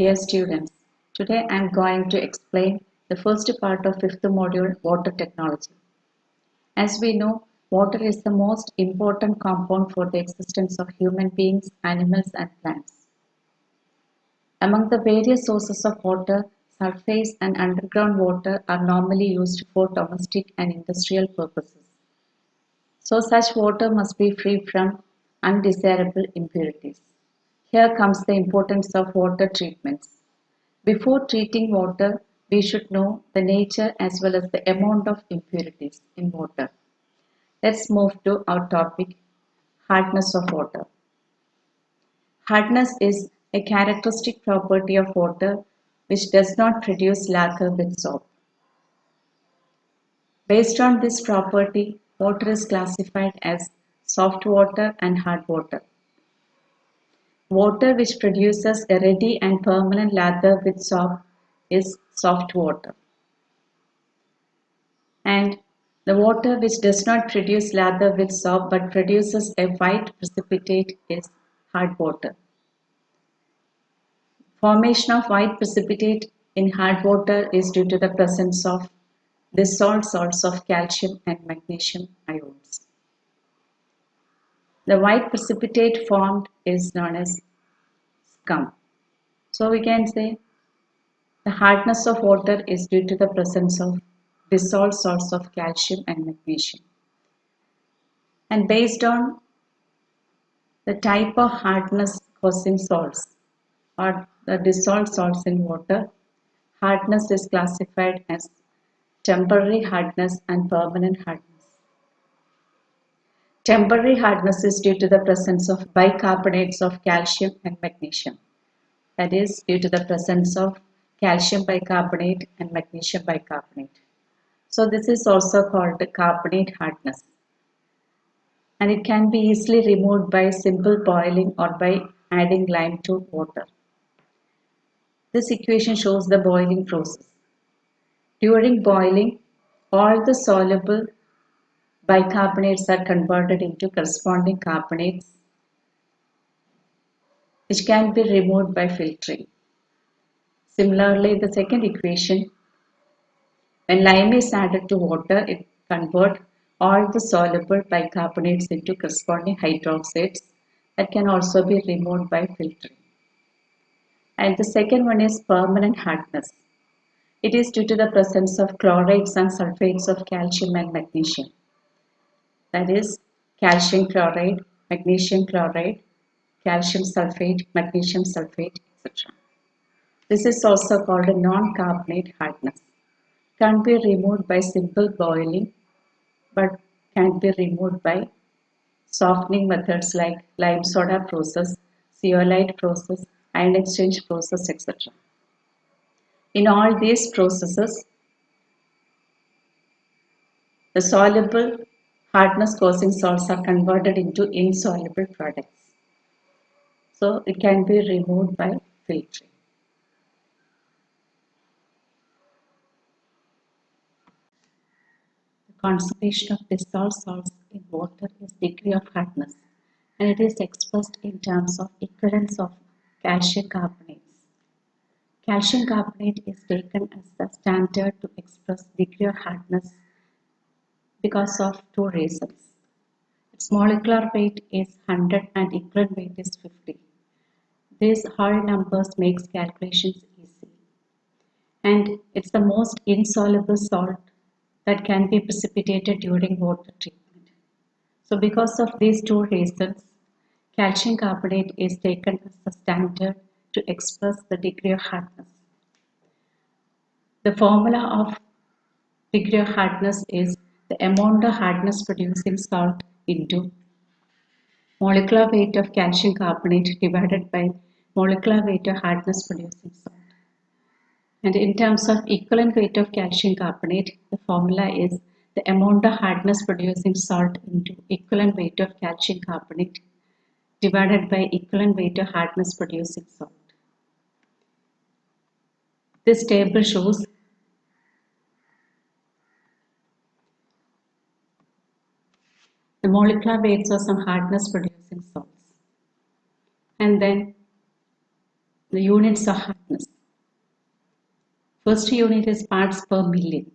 Dear students, today I am going to explain the first part of fifth module, water technology. As we know, water is the most important compound for the existence of human beings, animals and plants. Among the various sources of water, surface and underground water are normally used for domestic and industrial purposes. So such water must be free from undesirable impurities. Here comes the importance of water treatments. Before treating water, we should know the nature as well as the amount of impurities in water. Let's move to our topic, hardness of water. Hardness is a characteristic property of water which does not produce lacquer with soap. Based on this property, water is classified as soft water and hard water. Water which produces a ready and permanent lather with soap is soft water. And the water which does not produce lather with soap but produces a white precipitate is hard water. Formation of white precipitate in hard water is due to the presence of dissolved salts of calcium and magnesium ions. The white precipitate formed is known as scum. So we can say the hardness of water is due to the presence of dissolved salts of calcium and magnesium. And based on the type of hardness causing salts or the dissolved salts in water, hardness is classified as temporary hardness and permanent hardness. Temporary hardness is due to the presence of bicarbonates of calcium and magnesium. That is due to the presence of calcium bicarbonate and magnesium bicarbonate. So this is also called the carbonate hardness. And it can be easily removed by simple boiling or by adding lime to water. This equation shows the boiling process. During boiling, all the soluble bicarbonates are converted into corresponding carbonates, which can be removed by filtering. Similarly, the second equation, when lime is added to water, it converts all the soluble bicarbonates into corresponding hydroxides that can also be removed by filtering. And the second one is permanent hardness. It is due to the presence of chlorides and sulfates of calcium and magnesium. That is calcium chloride, magnesium chloride, calcium sulfate, magnesium sulfate, etc. This is also called a non-carbonate hardness. Can't be removed by simple boiling, but can be removed by softening methods like lime soda process, zeolite process, ion exchange process, etc. In all these processes, the soluble hardness causing salts are converted into insoluble products. So it can be removed by filtering. The concentration of dissolved salts in water is degree of hardness and it is expressed in terms of equivalence of calcium carbonates. Calcium carbonate is taken as the standard to express degree of hardness because of two reasons. Its molecular weight is 100 and equivalent weight is 50. These whole numbers makes calculations easy. And it's the most insoluble salt that can be precipitated during water treatment. So because of these two reasons, calcium carbonate is taken as the standard to express the degree of hardness. The formula of degree of hardness is the amount of hardness producing salt into molecular weight of calcium carbonate divided by molecular weight of hardness producing salt. And in terms of equivalent weight of calcium carbonate, the formula is the amount of hardness producing salt into equivalent weight of calcium carbonate divided by equivalent weight of hardness producing salt. This table shows the molecular weights of some hardness producing salts. And then The units of hardness. First unit is parts per million.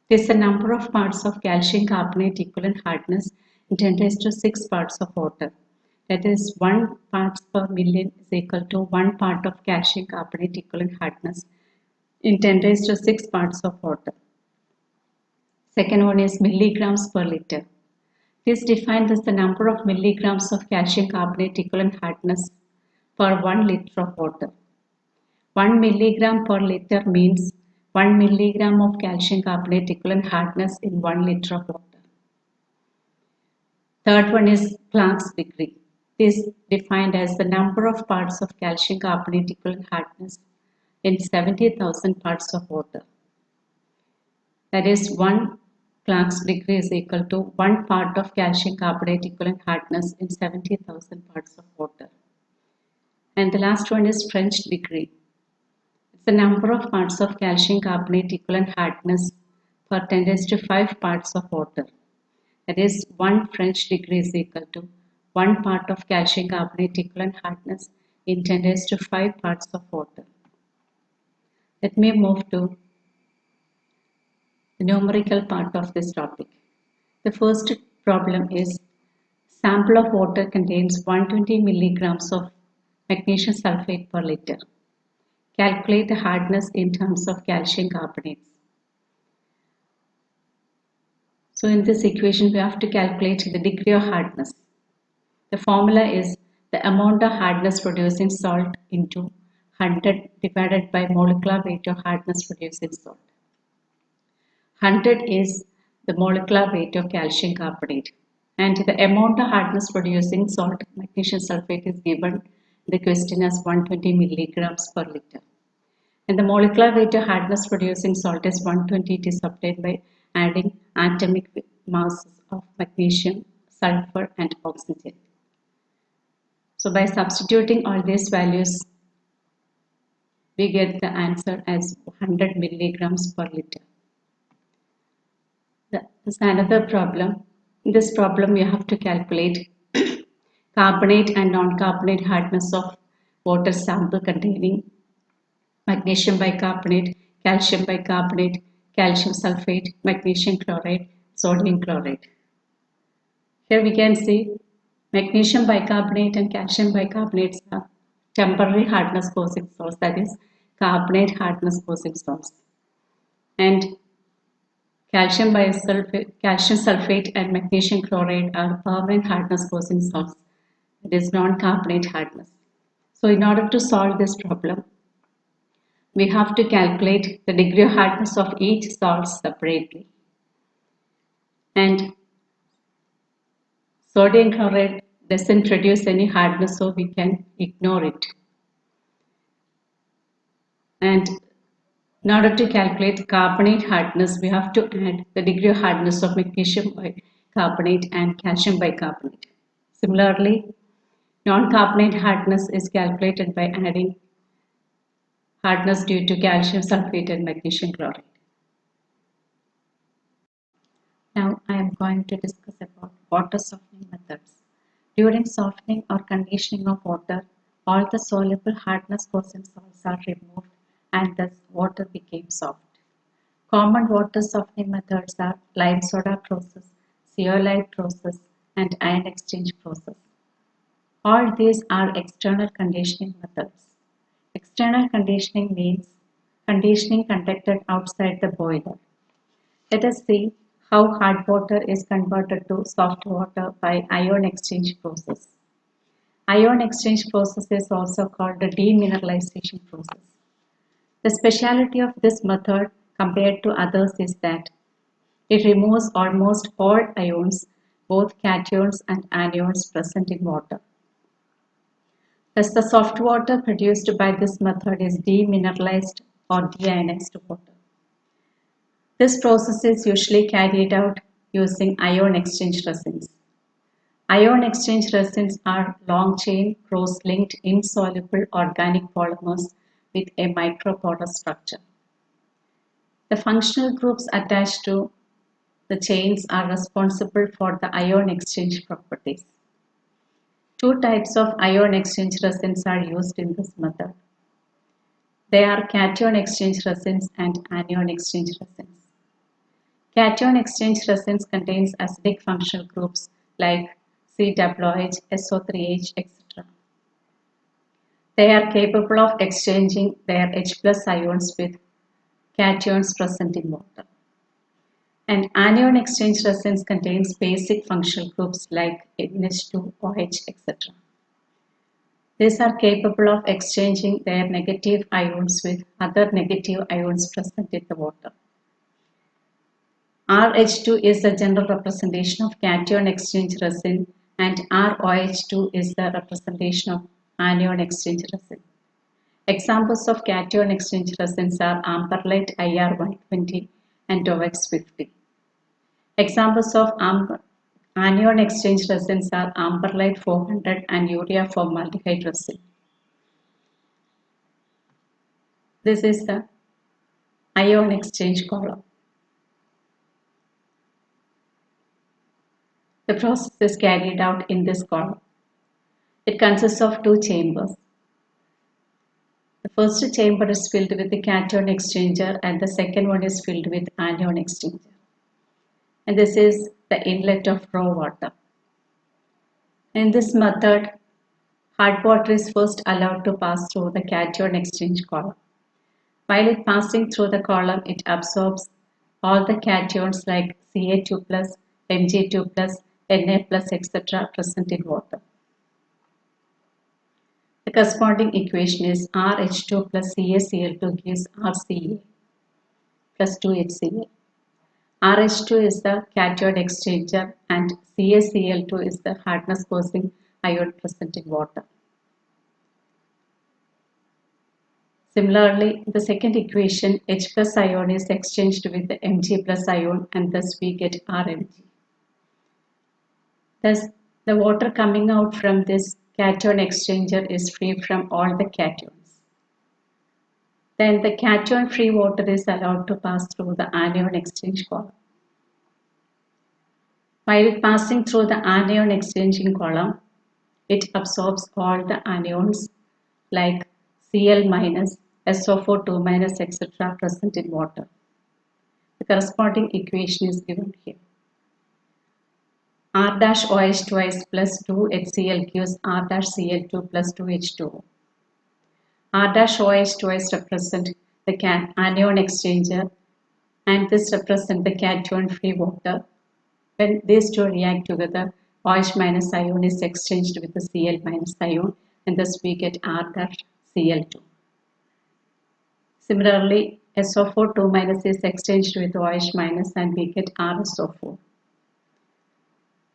It is the number of parts of calcium carbonate equivalent hardness in 10 raised to 6 parts of water. That is, 1 parts per million is equal to 1 part of calcium carbonate equivalent hardness in 10 raised to 6 parts of water. Second one is milligrams per liter. It is defined as the number of milligrams of calcium carbonate equivalent hardness per 1 liter of water. 1 milligram per liter means 1 milligram of calcium carbonate equivalent hardness in 1 liter of water. Third one is Planck's degree. It is defined as the number of parts of calcium carbonate equivalent hardness in 70,000 parts of water. That is, 1 Planck's degree is equal to 1 part of calcium carbonate equivalent hardness in 70,000 parts of water. And the last one is French degree. It's the number of parts of calcium carbonate equivalent hardness per 10 raised to 5 parts of water. That is, 1 French degree is equal to 1 part of calcium carbonate equivalent hardness in 10 raised to 5 parts of water. Let me move to the numerical part of this topic. The first problem is sample of water contains 120 milligrams of magnesium sulfate per liter. Calculate the hardness in terms of calcium carbonates. So in this equation, we have to calculate the degree of hardness. The formula is the amount of hardness produced in salt into 100 divided by molecular weight of hardness produced in salt. 100 is the molecular weight of calcium carbonate, and the amount of hardness produced in salt magnesium sulfate is given in the question as 120 milligrams per liter. And the molecular weight of hardness produced in salt is 120. It is obtained by adding atomic masses of magnesium, sulfur, and oxygen. So by substituting all these values, we get the answer as 100 milligrams per liter. This is another problem. In this problem, you have to calculate carbonate and non-carbonate hardness of water sample containing magnesium bicarbonate, calcium bicarbonate, calcium sulfate, magnesium chloride, sodium chloride. Here we can see magnesium bicarbonate and calcium bicarbonates are temporary hardness causing salts, that is, carbonate hardness causing salts. And calcium sulfate and magnesium chloride are permanent hardness causing salts, that is, non-carbonate hardness. So in order to solve this problem, we have to calculate the degree of hardness of each salt separately. And sodium chloride doesn't produce any hardness, so we can ignore it. And in order to calculate carbonate hardness, we have to add the degree of hardness of magnesium bicarbonate and calcium bicarbonate. Similarly, non-carbonate hardness is calculated by adding hardness due to calcium sulfate and magnesium chloride. Now I am going to discuss about water softening methods. During softening or conditioning of water, all the soluble hardness causing salts are removed and thus water became soft. Common water softening methods are lime soda process, zeolite process, and ion exchange process. All these are external conditioning methods. External conditioning means conditioning conducted outside the boiler. Let us see how hard water is converted to soft water by ion exchange process. Ion exchange process is also called the demineralization process. The speciality of this method compared to others is that it removes almost all ions, both cations and anions present in water. Thus, the soft water produced by this method is demineralized or deionized water. This process is usually carried out using ion exchange resins. Ion exchange resins are long-chain, cross-linked, insoluble organic polymers with a microporous structure. The functional groups attached to the chains are responsible for the ion exchange properties. Two types of ion exchange resins are used in this method. They are cation exchange resins and anion exchange resins. Cation exchange resins contains acidic functional groups like COOH, SO3H, etc. They are capable of exchanging their H plus ions with cations present in water. And anion exchange resins contains basic functional groups like NH2, OH, etc. These are capable of exchanging their negative ions with other negative ions present in the water. RH2 is the general representation of cation exchange resin and ROH2 is the representation of anion exchange resin. Examples of cation exchange resins are amberlite IR120 and OX50. Examples of anion exchange resins are amberlite 400 and urea formaldehyde resin. This is the ion exchange column. The process is carried out in this column. It consists of two chambers. The first chamber is filled with the cation exchanger and the second one is filled with anion exchanger. And this is the inlet of raw water. In this method, hard water is first allowed to pass through the cation exchange column. While it passing through the column, it absorbs all the cations like Ca2+, Mg2+, Na+, etc. present in water. The corresponding equation is RH2 plus CaCl2 gives RCa plus 2HCl. RH2 is the cation exchanger and CaCl2 is the hardness causing ion present in water. Similarly, the second equation, H plus ion is exchanged with the Mg plus ion and thus we get RMg. Thus, the water coming out from this cation exchanger is free from all the cations. Then the cation-free water is allowed to pass through the anion exchange column. While passing through the anion exchanging column, it absorbs all the anions like Cl minus, SO4 2 minus, etc. present in water. The corresponding equation is given here. R dash OH twice plus 2 HCl gives R dash Cl2 plus 2 H2O. R dash OH twice represent the anion exchanger and this represent the cation free water. When these two react together, OH minus ion is exchanged with the Cl minus ion and thus we get R dash Cl2. Similarly, SO4 2 minus is exchanged with OH minus and we get RSO4.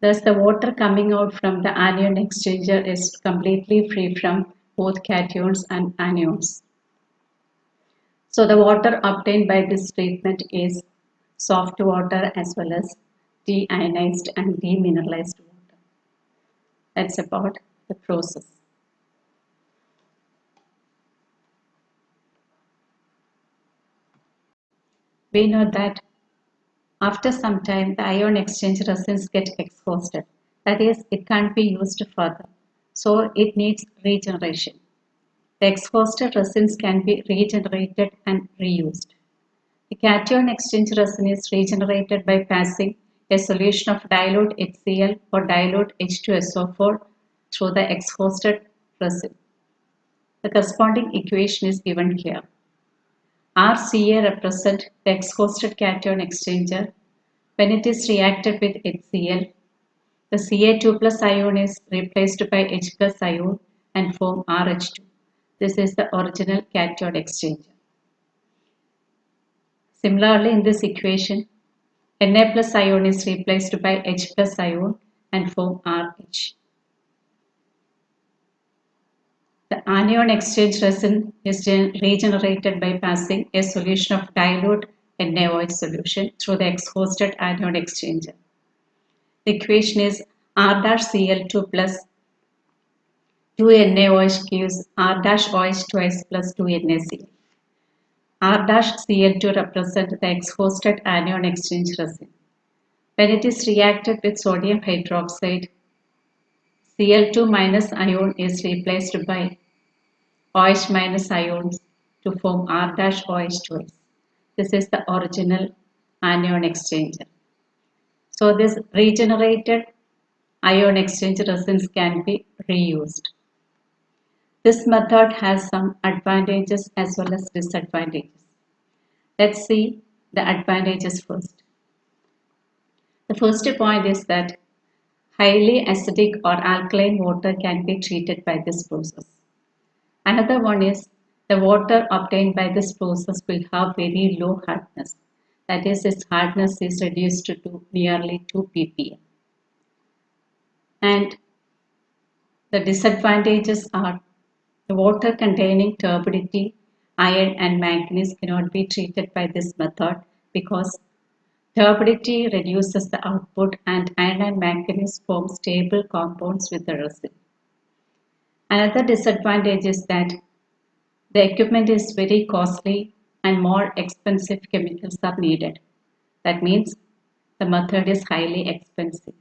Thus, the water coming out from the anion exchanger is completely free from both cations and anions. So, the water obtained by this treatment is soft water as well as deionized and demineralized water. That's about the process. We know that after some time, the ion exchange resins get exhausted. That is, it can't be used further. So it needs regeneration. The exhausted resins can be regenerated and reused. The cation exchange resin is regenerated by passing a solution of dilute HCl or dilute H2SO4 through the exhausted resin. The corresponding equation is given here. RCa represents the exhausted cation exchanger. When it is reacted with HCl, the Ca2 plus ion is replaced by H plus ion and form RH2. This is the original cation exchanger. Similarly, in this equation, Na plus ion is replaced by H plus ion and form RH. The anion exchange resin is regenerated by passing a solution of dilute NaOH solution through the exhausted anion exchanger. The equation is R dash Cl2 plus 2 NaOH gives R dash OH twice plus 2 NaCl. R dash Cl2 represents the exhausted anion exchange resin. When it is reacted with sodium hydroxide, Cl2 minus ion is replaced by OH minus ions to form R-OH2S. This is the original anion exchanger. So this regenerated ion exchange resins can be reused. This method has some advantages as well as disadvantages. Let's see the advantages first. The first point is that highly acidic or alkaline water can be treated by this process. Another one is the water obtained by this process will have very low hardness. That is, its hardness is reduced to nearly 2 ppm. And the disadvantages are the water containing turbidity, iron, and manganese cannot be treated by this method because turbidity reduces the output and iron and manganese form stable compounds with the resin. Another disadvantage is that the equipment is very costly and more expensive chemicals are needed. That means the method is highly expensive.